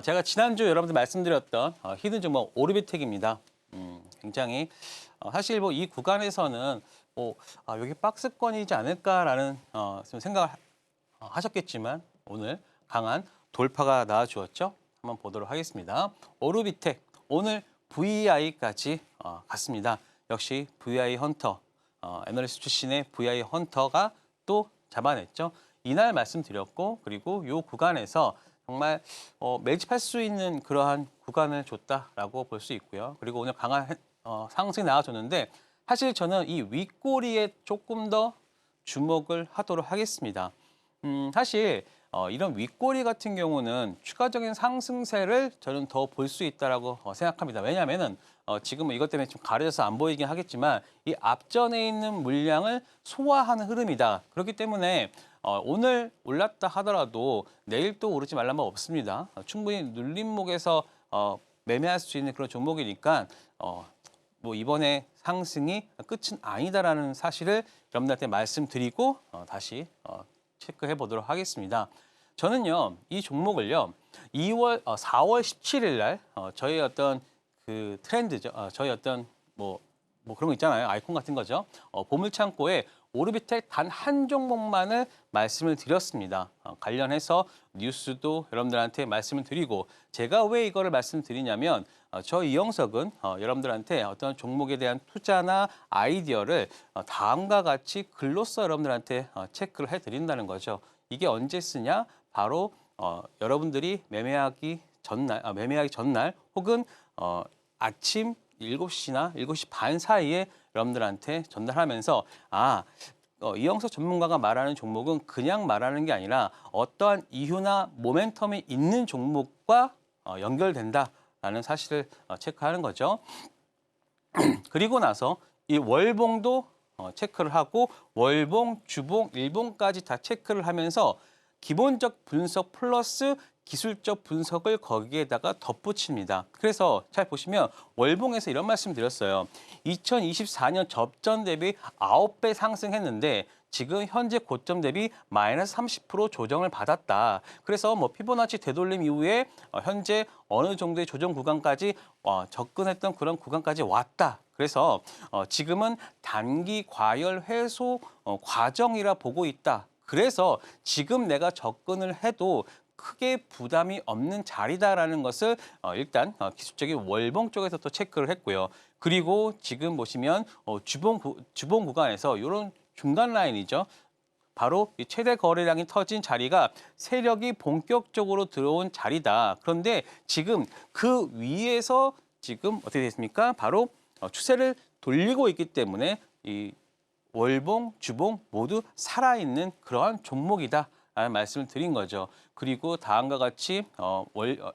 제가 지난주 여러분들 말씀드렸던 히든 종목 오르비텍입니다. 굉장히 사실 뭐 이 구간에서는 여기 박스권이지 않을까라는 좀 생각을 하셨겠지만 오늘 강한 돌파가 나와주었죠. 한번 보도록 하겠습니다. 오르비텍 오늘 VI까지 갔습니다. 역시 VI 헌터 애널리스트 출신의 VI 헌터가 또 잡아냈죠. 이날 말씀드렸고 그리고 이 구간에서 정말 매집할 수 있는 그러한 구간을 줬다라고 볼 수 있고요. 그리고 오늘 강한 상승이 나와줬는데 사실 저는 이 윗꼬리에 조금 더 주목을 하도록 하겠습니다. 사실 이런 윗꼬리 같은 경우는 추가적인 상승세를 저는 더 볼 수 있다라고 생각합니다. 왜냐하면은 지금은 이것 때문에 좀 가려져서 안 보이긴 하겠지만 이 앞전에 있는 물량을 소화하는 흐름이다. 그렇기 때문에 오늘 올랐다 하더라도 내일 또 오르지 말란 말 없습니다. 충분히 눌림목에서 매매할 수 있는 그런 종목이니까 뭐 이번에 상승이 끝은 아니다라는 사실을 여러분들한테 말씀드리고 다시 체크해 보도록 하겠습니다. 저는요 이 종목을요 4월 17일 날 저희 어떤 그 트렌드죠. 저희 어떤 뭐 그런 거 있잖아요. 아이콘 같은 거죠. 보물창고에 오르비텍 단 한 종목만을 말씀을 드렸습니다. 관련해서 뉴스도 여러분들한테 말씀을 드리고 제가 왜 이거를 말씀드리냐면 저 이영석은 여러분들한테 어떤 종목에 대한 투자나 아이디어를 다음과 같이 글로써 여러분들한테 체크를 해드린다는 거죠. 이게 언제 쓰냐? 바로 여러분들이 매매하기 전날 혹은 아침 7시나 7시 반 사이에 여러분들한테 전달하면서 이영석 전문가가 말하는 종목은 그냥 말하는 게 아니라 어떠한 이유나 모멘텀이 있는 종목과 연결된다라는 사실을 체크하는 거죠. 그리고 나서 이 월봉도 체크를 하고 월봉, 주봉, 일봉까지 다 체크를 하면서 기본적 분석 플러스 기술적 분석을 거기에다가 덧붙입니다. 그래서 잘 보시면 월봉에서 이런 말씀 드렸어요. 2024년 접전 대비 9배 상승했는데 지금 현재 고점 대비 마이너스 30% 조정을 받았다. 그래서 뭐 피보나치 되돌림 이후에 현재 어느 정도의 조정 구간까지 접근했던 그런 구간까지 왔다. 그래서 지금은 단기 과열 해소 과정이라 보고 있다. 그래서 지금 내가 접근을 해도 크게 부담이 없는 자리다라는 것을 일단 기술적인 월봉 쪽에서 또 체크를 했고요. 그리고 지금 보시면 주봉 구간에서 이런 중간 라인이죠. 바로 이 최대 거래량이 터진 자리가 세력이 본격적으로 들어온 자리다. 그런데 지금 그 위에서 지금 어떻게 됐습니까? 바로 추세를 돌리고 있기 때문에 이 월봉, 주봉 모두 살아있는 그러한 종목이다. 라는 말씀을 드린 거죠. 그리고 다음과 같이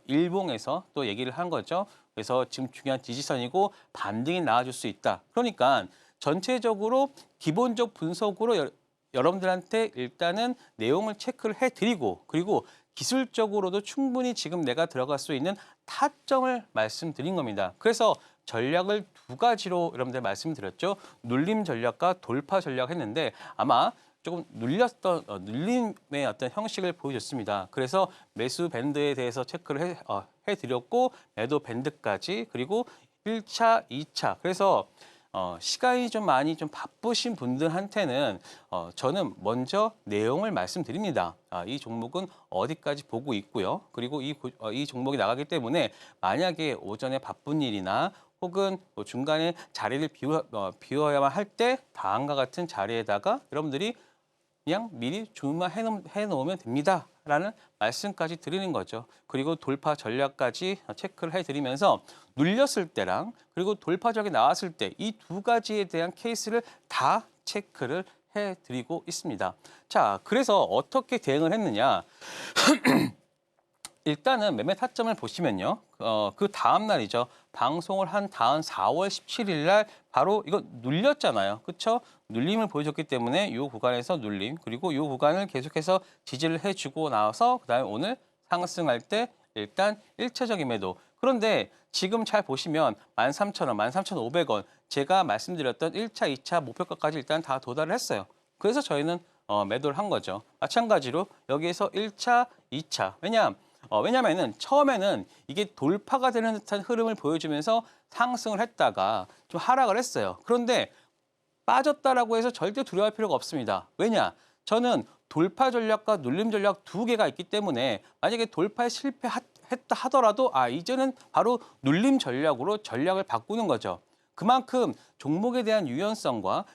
일봉에서 또 얘기를 한 거죠. 그래서 지금 중요한 지지선이고 반등이 나와줄 수 있다. 그러니까 전체적으로 기본적 분석으로 여러분들한테 일단은 내용을 체크를 해드리고 그리고 기술적으로도 충분히 지금 내가 들어갈 수 있는 타점을 말씀드린 겁니다. 그래서 전략을 두 가지로 여러분들 말씀드렸죠. 눌림 전략과 돌파 전략 했는데 아마 조금 눌림의 어떤 형식을 보여줬습니다. 그래서 매수 밴드에 대해서 체크를 해드렸고 매도 밴드까지 그리고 1차, 2차. 그래서 시간이 좀 많이 좀 바쁘신 분들한테는 저는 먼저 내용을 말씀드립니다. 이 종목은 어디까지 보고 있고요. 그리고 이 종목이 나가기 때문에 만약에 오전에 바쁜 일이나 혹은 뭐 중간에 자리를 비워야만 할 때 다음과 같은 자리에다가 여러분들이 그냥 미리 주문만 해놓으면 됩니다. 라는 말씀까지 드리는 거죠. 그리고 돌파 전략까지 체크를 해드리면서 눌렸을 때랑 그리고 돌파적이 나왔을 때 이 두 가지에 대한 케이스를 다 체크를 해드리고 있습니다. 자, 그래서 어떻게 대응을 했느냐. 일단은 매매 타점을 보시면요. 그 다음 날이죠. 방송을 한 다음 4월 17일 날 바로 이거 눌렸잖아요. 그렇죠? 눌림을 보여줬기 때문에 이 구간에서 눌림 그리고 이 구간을 계속해서 지지를 해주고 나와서 그다음에 오늘 상승할 때 일단 1차적인 매도. 그런데 지금 잘 보시면 13,000원, 13,500원 제가 말씀드렸던 1차, 2차 목표가까지 일단 다 도달을 했어요. 그래서 저희는 매도를 한 거죠. 마찬가지로 여기에서 1차, 2차. 왜냐? 왜냐면은 처음에는 이게 돌파가 되는 듯한 흐름을 보여주면서 상승을 했다가 좀 하락을 했어요. 그런데 빠졌다라고 해서 절대 두려워할 필요가 없습니다. 왜냐? 저는 돌파 전략과 눌림 전략 두 개가 있기 때문에 만약에 돌파에 실패했다 하더라도 이제는 바로 눌림 전략으로 전략을 바꾸는 거죠. 그만큼 종목에 대한 유연성과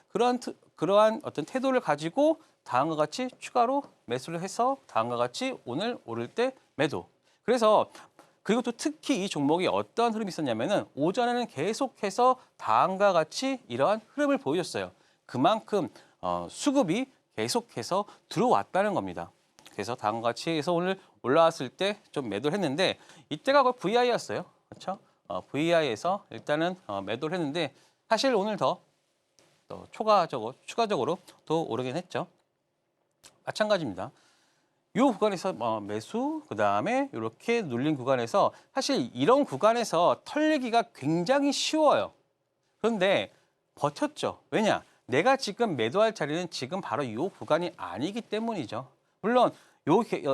그러한 어떤 태도를 가지고 다음과 같이 추가로 매수를 해서 다음과 같이 오늘 오를 때 매도. 그래서 그리고 또 특히 이 종목이 어떤 흐름이 있었냐면은 오전에는 계속해서 다음과 같이 이러한 흐름을 보여줬어요. 그만큼 수급이 계속해서 들어왔다는 겁니다. 그래서 다음과 같이 해서 오늘 올라왔을 때 좀 매도를 했는데 이때가 거의 VI였어요. 그렇죠? VI에서 일단은 매도를 했는데 사실 오늘 더 추가적으로 더 오르긴 했죠. 마찬가지입니다. 이 구간에서 매수, 그다음에 이렇게 눌린 구간에서 사실 이런 구간에서 털리기가 굉장히 쉬워요. 그런데 버텼죠. 왜냐? 내가 지금 매도할 자리는 지금 바로 이 구간이 아니기 때문이죠. 물론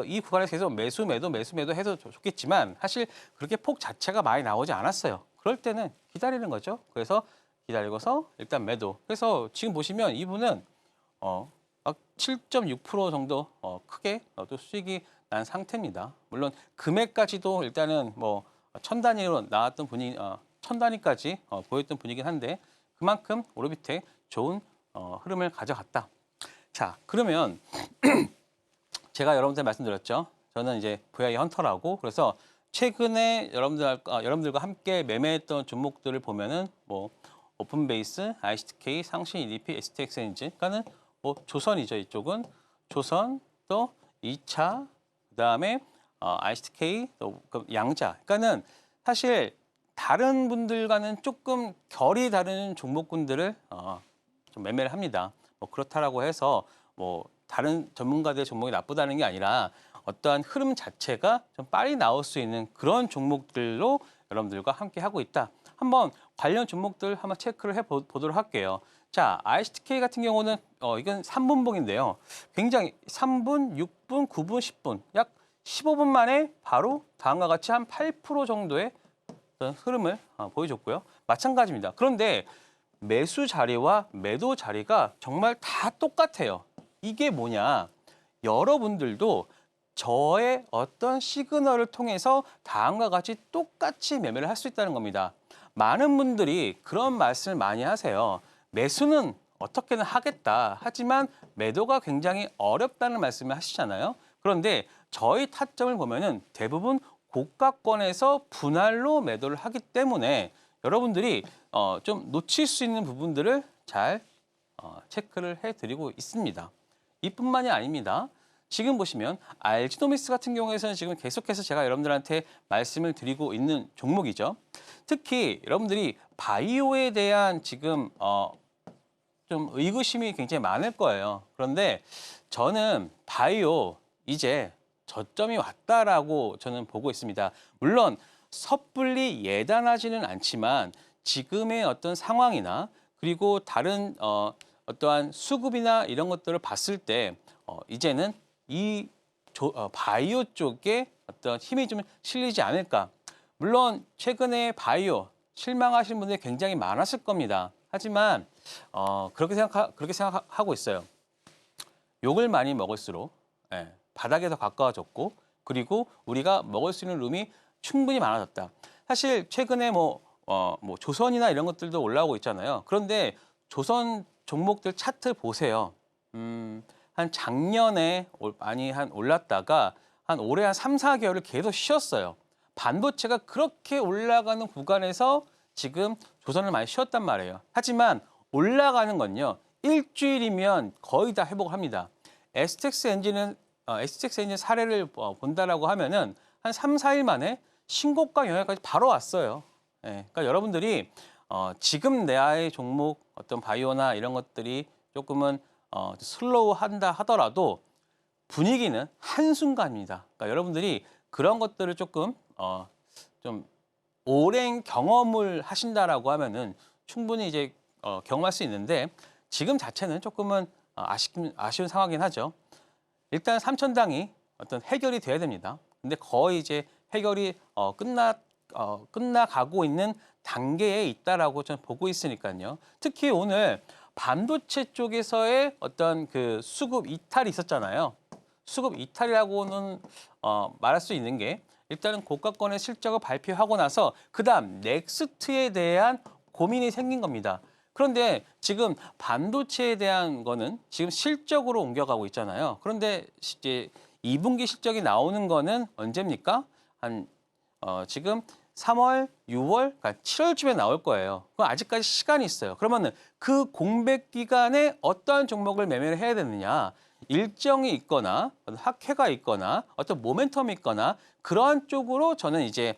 이 구간에서 계속 매수, 매도 해도 좋겠지만 사실 그렇게 폭 자체가 많이 나오지 않았어요. 그럴 때는 기다리는 거죠. 그래서 기다리고서 일단 매도. 그래서 지금 보시면 이분은 7.6% 정도 크게 또 수익이 난 상태입니다. 물론 금액까지도 일단은 뭐 천 단위로 나왔던 분위 천 단위까지 보였던 분위기긴 한데 그만큼 오르비텍 좋은 흐름을 가져갔다. 자, 그러면 제가 여러분들 말씀드렸죠. 저는 이제 VI 헌터라고 그래서 최근에 여러분들과 함께 매매했던 종목들을 보면은 뭐 오픈베이스, ICTK, 상신 EDP, ST엑스체인지, 그러니까는 뭐 조선이죠. 이쪽은 조선 또 2차 그다음에 ICTK 또 양자. 그러니까는 사실 다른 분들과는 조금 결이 다른 종목군들을 좀 매매를 합니다. 뭐 그렇다라고 해서 뭐 다른 전문가들의 종목이 나쁘다는 게 아니라 어떠한 흐름 자체가 좀 빨리 나올 수 있는 그런 종목들로 여러분들과 함께 하고 있다. 한번 관련 종목들 한번 체크를 해보도록 할게요. 자, ICTK 같은 경우는 이건 3분봉인데요. 굉장히 3분, 6분, 9분, 10분 약 15분 만에 바로 다음과 같이 한 8% 정도의 어떤 흐름을 보여줬고요. 마찬가지입니다. 그런데 매수 자리와 매도 자리가 정말 다 똑같아요. 이게 뭐냐? 여러분들도 저의 어떤 시그널을 통해서 다음과 같이 똑같이 매매를 할 수 있다는 겁니다. 많은 분들이 그런 말씀을 많이 하세요. 매수는 어떻게든 하겠다. 하지만 매도가 굉장히 어렵다는 말씀을 하시잖아요. 그런데 저희 타점을 보면은 대부분 고가권에서 분할로 매도를 하기 때문에 여러분들이 좀 놓칠 수 있는 부분들을 잘 체크를 해드리고 있습니다. 이뿐만이 아닙니다. 지금 보시면 알지노미스 같은 경우에는 지금 계속해서 제가 여러분들한테 말씀을 드리고 있는 종목이죠. 특히 여러분들이 바이오에 대한 지금 좀 의구심이 굉장히 많을 거예요. 그런데 저는 바이오 이제 저점이 왔다라고 저는 보고 있습니다. 물론 섣불리 예단하지는 않지만 지금의 어떤 상황이나 그리고 다른 어떠한 수급이나 이런 것들을 봤을 때 이제는 이 바이오 쪽에 어떤 힘이 좀 실리지 않을까. 물론 최근에 바이오 실망하신 분들이 굉장히 많았을 겁니다. 하지만 그렇게 생각하고 있어요. 욕을 많이 먹을수록 바닥에 더 가까워졌고 그리고 우리가 먹을 수 있는 룸이 충분히 많아졌다. 사실 최근에 뭐 조선이나 이런 것들도 올라오고 있잖아요. 그런데 조선 종목들 차트 보세요. 한 작년에 많이 올랐다가 한 올해 한 3, 4개월을 계속 쉬었어요. 반도체가 그렇게 올라가는 구간에서 지금 조선을 많이 쉬었단 말이에요. 하지만 올라가는 건요. 일주일이면 거의 다 회복을 합니다. STX 엔진 사례를 본다라고 하면은 한 3, 4일 만에 신고가 영역까지 바로 왔어요. 그러니까 여러분들이 지금 내의 종목 어떤 바이오나 이런 것들이 조금은 슬로우한다 하더라도 분위기는 한순간입니다. 그러니까 여러분들이 그런 것들을 조금 좀 오랜 경험을 하신다라고 하면은 충분히 이제 경험할 수 있는데 지금 자체는 조금은 아쉬운 상황이긴 하죠. 일단 3천당이 어떤 해결이 돼야 됩니다. 근데 거의 이제 해결이 끝나가고 있는 단계에 있다라고 저는 보고 있으니까요. 특히 오늘 반도체 쪽에서의 어떤 그 수급 이탈이 있었잖아요. 수급 이탈이라고는 말할 수 있는 게 일단은 고가권의 실적을 발표하고 나서 그다음 넥스트에 대한 고민이 생긴 겁니다. 그런데 지금 반도체에 대한 거는 지금 실적으로 옮겨가고 있잖아요. 그런데 이제 2분기 실적이 나오는 거는 언제입니까? 지금 3월, 6월, 그러니까 7월쯤에 나올 거예요. 그럼 아직까지 시간이 있어요. 그러면은 그 공백 기간에 어떠한 종목을 매매를 해야 되느냐? 일정이 있거나 학회가 있거나 어떤 모멘텀이 있거나 그러한 쪽으로 저는 이제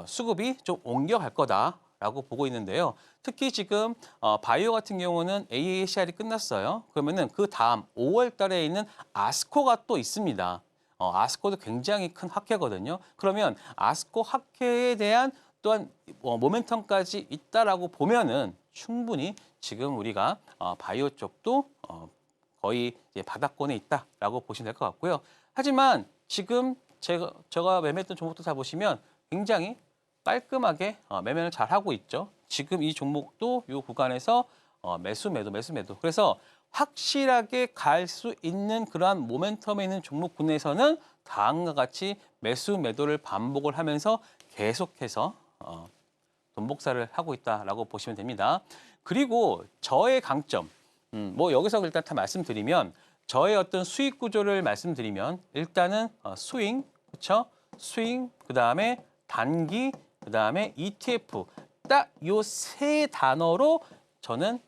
수급이 좀 옮겨갈 거다라고 보고 있는데요. 특히 지금 바이오 같은 경우는 AACR이 끝났어요. 그러면은 그 다음 5월 달에 있는 아스코가 또 있습니다. 아스코도 굉장히 큰 학회거든요. 그러면 아스코 학회에 대한 또한 모멘텀까지 있다라고 보면은 충분히 지금 우리가 바이오 쪽도 거의 이제 바닥권에 있다라고 보시면 될 것 같고요. 하지만 지금 제가 매매했던 종목도 다 보시면 굉장히 깔끔하게 매매를 잘 하고 있죠. 지금 이 종목도 이 구간에서 매수 매도. 그래서 확실하게 갈 수 있는 그러한 모멘텀에 있는 종목군에서는 다음과 같이 매수 매도를 반복을 하면서 계속해서 돈 복사를 하고 있다라고 보시면 됩니다. 그리고 저의 강점, 뭐 여기서 일단 다 말씀드리면 저의 어떤 수익 구조를 말씀드리면 일단은 스윙, 그렇죠? 스윙, 그다음에 단기, 그다음에 ETF 딱 요 세 단어로 저는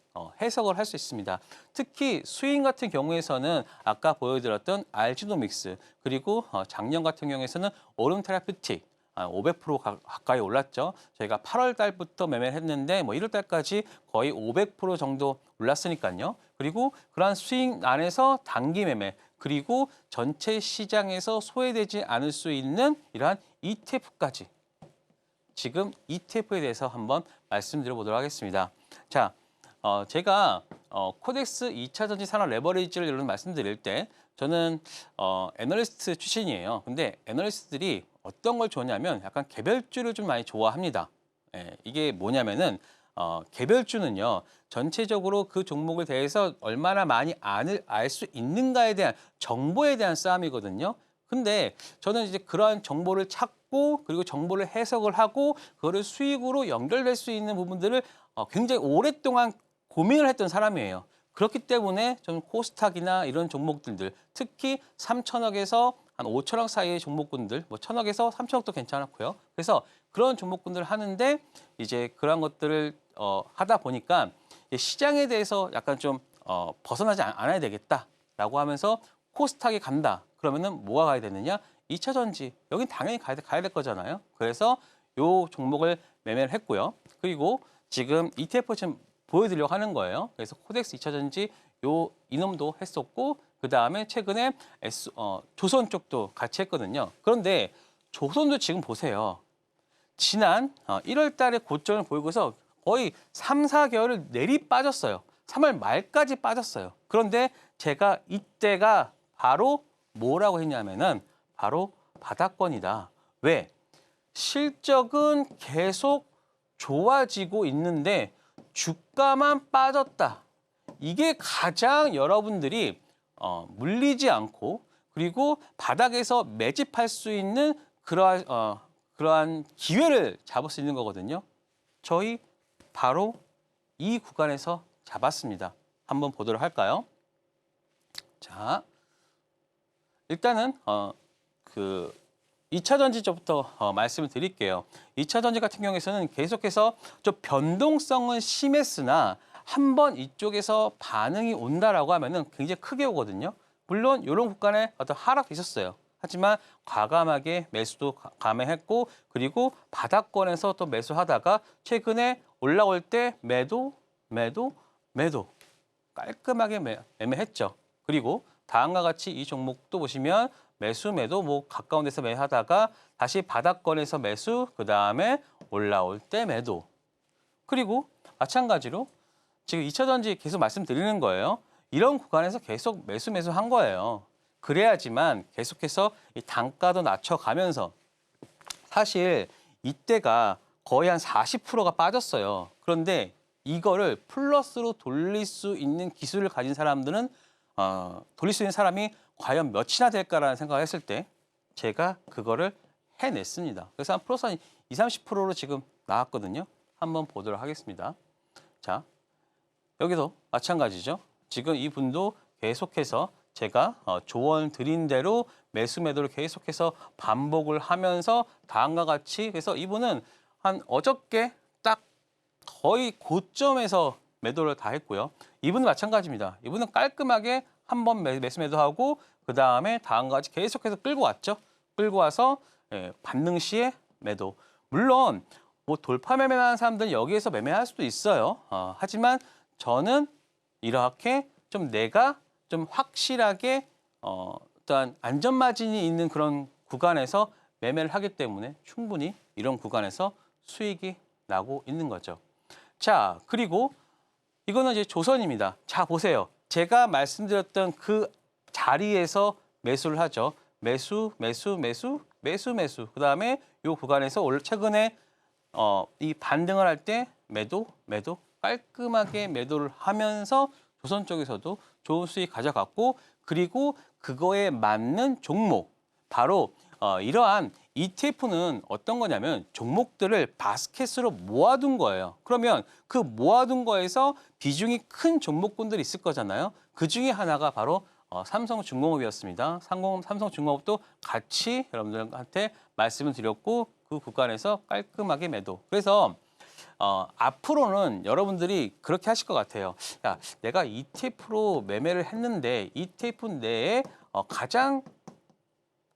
해석을 할 수 있습니다. 특히 스윙 같은 경우에서는 아까 보여드렸던 알지노믹스 그리고 작년 같은 경우에서는 오름 테라퓨틱 500% 가까이 올랐죠. 저희가 8월 달부터 매매를 했는데 뭐 1월 달까지 거의 500% 정도 올랐으니까요. 그리고 그러한 스윙 안에서 단기 매매 그리고 전체 시장에서 소외되지 않을 수 있는 이러한 ETF까지 지금 ETF에 대해서 한번 말씀드려보도록 하겠습니다. 자, 제가 코덱스 2차 전지 산업 레버리지를 이런 말씀드릴 때 저는 애널리스트 출신이에요. 근데 애널리스트들이 어떤 걸 좋아하냐면 약간 개별주를 좀 많이 좋아합니다. 예, 이게 뭐냐면은 개별주는요. 전체적으로 그 종목에 대해서 얼마나 많이 알 수 있는가에 대한 정보에 대한 싸움이거든요. 근데 저는 이제 그러한 정보를 찾고 그리고 정보를 해석을 하고 그거를 수익으로 연결될 수 있는 부분들을 굉장히 오랫동안 고민을 했던 사람이에요. 그렇기 때문에 저는 코스닥이나 이런 종목들들 특히 3천억에서 한 5천억 사이의 종목군들 뭐 1천억에서 3천억도 괜찮았고요. 그래서 그런 종목군들을 하는데 이제 그런 것들을 하다 보니까 시장에 대해서 약간 좀 벗어나지 않아야 되겠다라고 하면서 코스닥에 간다. 그러면은 뭐가 가야 되느냐? 2차 전지. 여긴 당연히 가야 될 거잖아요. 그래서 요 종목을 매매를 했고요. 그리고 지금 ETF 지금 보여드리려고 하는 거예요. 그래서 코덱스 2차 전지 이놈도 했었고 그다음에 최근에 조선 쪽도 같이 했거든요. 그런데 조선도 지금 보세요. 지난 1월 달에 고점을 보이고서 거의 3, 4개월을 내리 빠졌어요. 3월 말까지 빠졌어요. 그런데 제가 이때가 바로 뭐라고 했냐면은 바로 바닥권이다. 왜? 실적은 계속 좋아지고 있는데 주가만 빠졌다. 이게 가장 여러분들이 물리지 않고 그리고 바닥에서 매집할 수 있는 그러한 기회를 잡을 수 있는 거거든요. 저희 바로 이 구간에서 잡았습니다. 한번 보도록 할까요? 자, 일단은 그 2차 전지 쪽부터 말씀을 드릴게요. 2차 전지 같은 경우에는 계속해서 좀 변동성은 심했으나 한번 이쪽에서 반응이 온다라고 하면은 굉장히 크게 오거든요. 물론 이런 구간에 어떤 하락도 있었어요. 하지만 과감하게 매수도 감행했고 그리고 바닥권에서 또 매수하다가 최근에 올라올 때 매도 깔끔하게 매매했죠. 그리고 다음과 같이 이 종목도 보시면 매수 매도 뭐 가까운 데서 매하다가 다시 바닥권에서 매수 그다음에 올라올 때 매도. 그리고 마찬가지로 지금 2차 전지 계속 말씀드리는 거예요. 이런 구간에서 계속 매수한 거예요. 그래야지만 계속해서 이 단가도 낮춰가면서 사실 이때가 거의 한 40%가 빠졌어요. 그런데 이거를 플러스로 돌릴 수 있는 기술을 가진 사람들은 돌릴 수 있는 사람이 과연 몇이나 될까라는 생각을 했을 때 제가 그거를 해냈습니다. 그래서 한 플러스 한 20, 30%로 지금 나왔거든요. 한번 보도록 하겠습니다. 자, 여기도 마찬가지죠. 지금 이분도 계속해서 제가 조언 드린 대로 매수 매도를 계속해서 반복을 하면서 다음과 같이 그래서 이분은 한 어저께 딱 거의 고점에서 매도를 다 했고요. 이분은 마찬가지입니다. 이분은 깔끔하게 한번 매수 매도하고 그 다음에 다음과 같이 계속해서 끌고 왔죠. 끌고 와서 반등 시에 매도. 물론 뭐 돌파 매매하는 사람들은 여기에서 매매할 수도 있어요. 하지만 저는 이렇게 좀 내가 좀 확실하게 일단 안전 마진이 있는 그런 구간에서 매매를 하기 때문에 충분히 이런 구간에서 수익이 나고 있는 거죠. 자, 그리고 이거는 이제 조선입니다. 자, 보세요. 제가 말씀드렸던 그 자리에서 매수를 하죠. 매수, 매수, 매수, 매수, 매수. 그다음에 이 구간에서 최근에 이 반등을 할 때 매도, 매도, 깔끔하게 매도를 하면서 조선 쪽에서도 좋은 수익 가져갔고 그리고 그거에 맞는 종목 바로 이러한 ETF는 어떤 거냐면 종목들을 바스켓으로 모아둔 거예요. 그러면 그 모아둔 거에서 비중이 큰 종목군들이 있을 거잖아요. 그 중에 하나가 바로 삼성중공업이었습니다. 삼성중공업도 같이 여러분들한테 말씀을 드렸고 그 구간에서 깔끔하게 매도. 그래서 앞으로는 여러분들이 그렇게 하실 것 같아요. 야, 내가 ETF로 매매를 했는데 ETF 내에 가장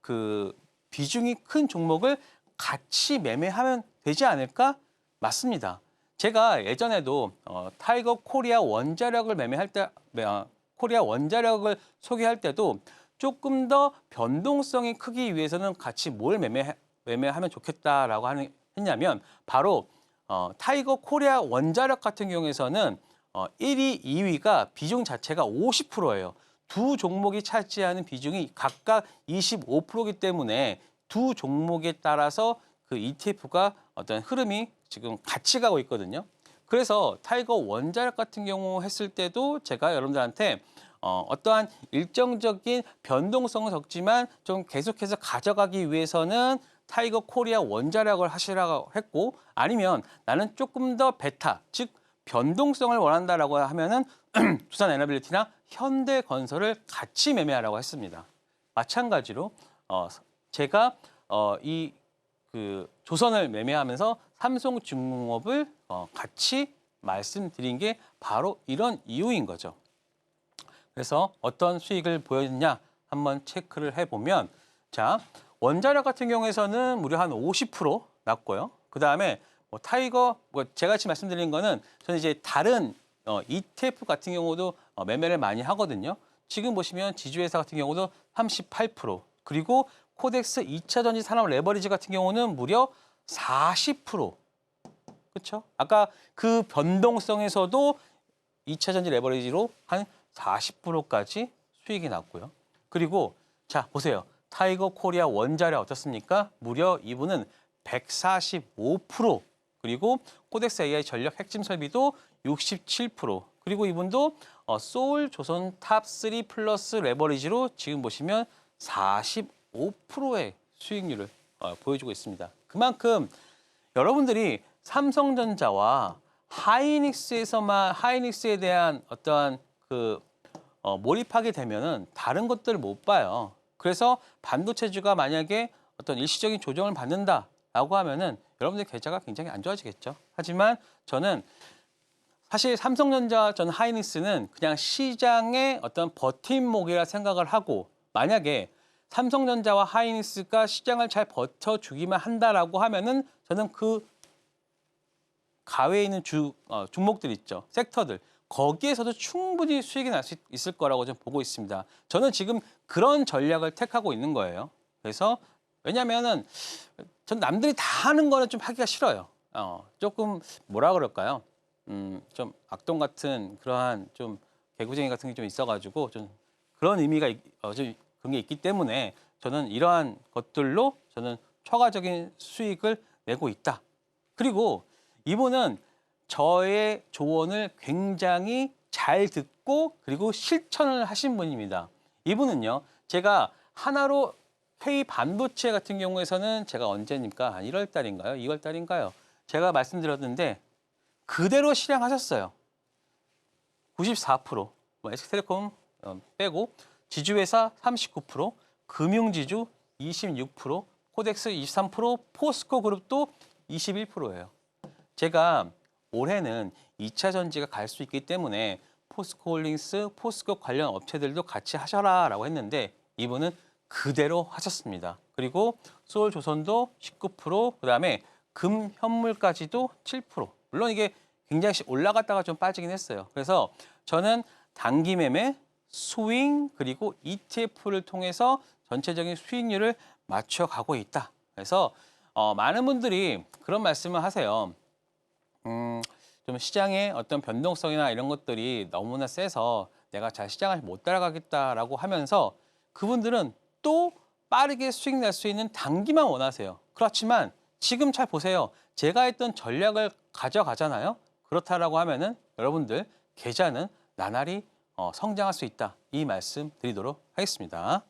그 비중이 큰 종목을 같이 매매하면 되지 않을까? 맞습니다. 제가 예전에도 타이거 코리아 원자력을 매매할 때, 코리아 원자력을 소개할 때도 조금 더 변동성이 크기 위해서는 같이 뭘 매매하면 좋겠다라고 했냐면 바로 타이거 코리아 원자력 같은 경우에서는 1위, 2위가 비중 자체가 50%예요. 두 종목이 차지하는 비중이 각각 25%이기 때문에 두 종목에 따라서 그 ETF가 어떤 흐름이 지금 같이 가고 있거든요. 그래서 타이거 원자력 같은 경우 했을 때도 제가 여러분들한테 어떠한 일정적인 변동성은 적지만 좀 계속해서 가져가기 위해서는 타이거 코리아 원자력을 하시라고 했고 아니면 나는 조금 더 베타, 즉 변동성을 원한다라고 하면은 두산 에너빌리티나 현대건설을 같이 매매하라고 했습니다. 마찬가지로 제가 이 그 조선을 매매하면서 삼성중공업을 같이 말씀드린 게 바로 이런 이유인 거죠. 그래서 어떤 수익을 보였냐 한번 체크를 해보면 자 원자력 같은 경우에서는 무려 한 50% 났고요. 그 다음에 타이거 제가 지금 말씀드린 거는 저는 이제 다른 ETF 같은 경우도 매매를 많이 하거든요. 지금 보시면 지주회사 같은 경우도 38% 그리고 코덱스 2차 전지 산업 레버리지 같은 경우는 무려 40%. 그렇죠? 아까 그 변동성에서도 2차 전지 레버리지로 한 40%까지 수익이 났고요. 그리고 자 보세요. 타이거 코리아 원자력 어떻습니까? 무려 이분은 145% 그리고 코덱스 AI 전력 핵심 설비도 67% 그리고 이분도 소울 조선 탑3 플러스 레버리지로 지금 보시면 45%의 수익률을 보여주고 있습니다. 그만큼 여러분들이 삼성전자와 하이닉스에 대한 어떠한 그 몰입하게 되면은 다른 것들을 못 봐요. 그래서 반도체주가 만약에 어떤 일시적인 조정을 받는다라고 하면은 여러분들 계좌가 굉장히 안 좋아지겠죠. 하지만 저는 사실 삼성전자 전 하이닉스는 그냥 시장의 어떤 버팀목이라 생각을 하고 만약에 삼성전자와 하이닉스가 시장을 잘 버텨주기만 한다라고 하면은 저는 그 가외에 있는 종목들 있죠. 섹터들. 거기에서도 충분히 수익이 날 수 있을 거라고 좀 보고 있습니다. 저는 지금 그런 전략을 택하고 있는 거예요. 그래서 왜냐면은 전 남들이 다 하는 거는 좀 하기가 싫어요. 조금 뭐라 그럴까요? 좀 악동 같은 그러한 좀 개구쟁이 같은 게 좀 있어가지고 좀 그런 의미가 좀 그런 게 있기 때문에 저는 이러한 것들로 저는 초과적인 수익을 내고 있다. 그리고 이분은 저의 조언을 굉장히 잘 듣고 그리고 실천을 하신 분입니다. 이분은요, 제가 하나로 K 반도체 같은 경우에서는 제가 언제입니까? 한 1월 달인가요? 2월 달인가요? 제가 말씀드렸는데 그대로 실행하셨어요. 94%, 뭐 SK텔레콤 빼고 지주회사 39%, 금융지주 26%, 코덱스 23%, 포스코 그룹도 21%예요. 제가 올해는 2차 전지가 갈 수 있기 때문에 포스코홀딩스, 포스코 관련 업체들도 같이 하셔라라고 했는데 이분은 그대로 하셨습니다. 그리고 서울조선도 19%, 그다음에 금현물까지도 7%. 물론 이게 굉장히 올라갔다가 좀 빠지긴 했어요. 그래서 저는 단기 매매, 스윙, 그리고 ETF를 통해서 전체적인 수익률을 맞춰가고 있다. 그래서 많은 분들이 그런 말씀을 하세요. 좀 시장의 어떤 변동성이나 이런 것들이 너무나 세서 내가 잘 시장을 못 따라가겠다라고 하면서 그분들은 또 빠르게 수익 낼 수 있는 단기만 원하세요. 그렇지만 지금 잘 보세요. 제가 했던 전략을 가져가잖아요. 그렇다라고 하면은 여러분들 계좌는 나날이 성장할 수 있다. 이 말씀 드리도록 하겠습니다.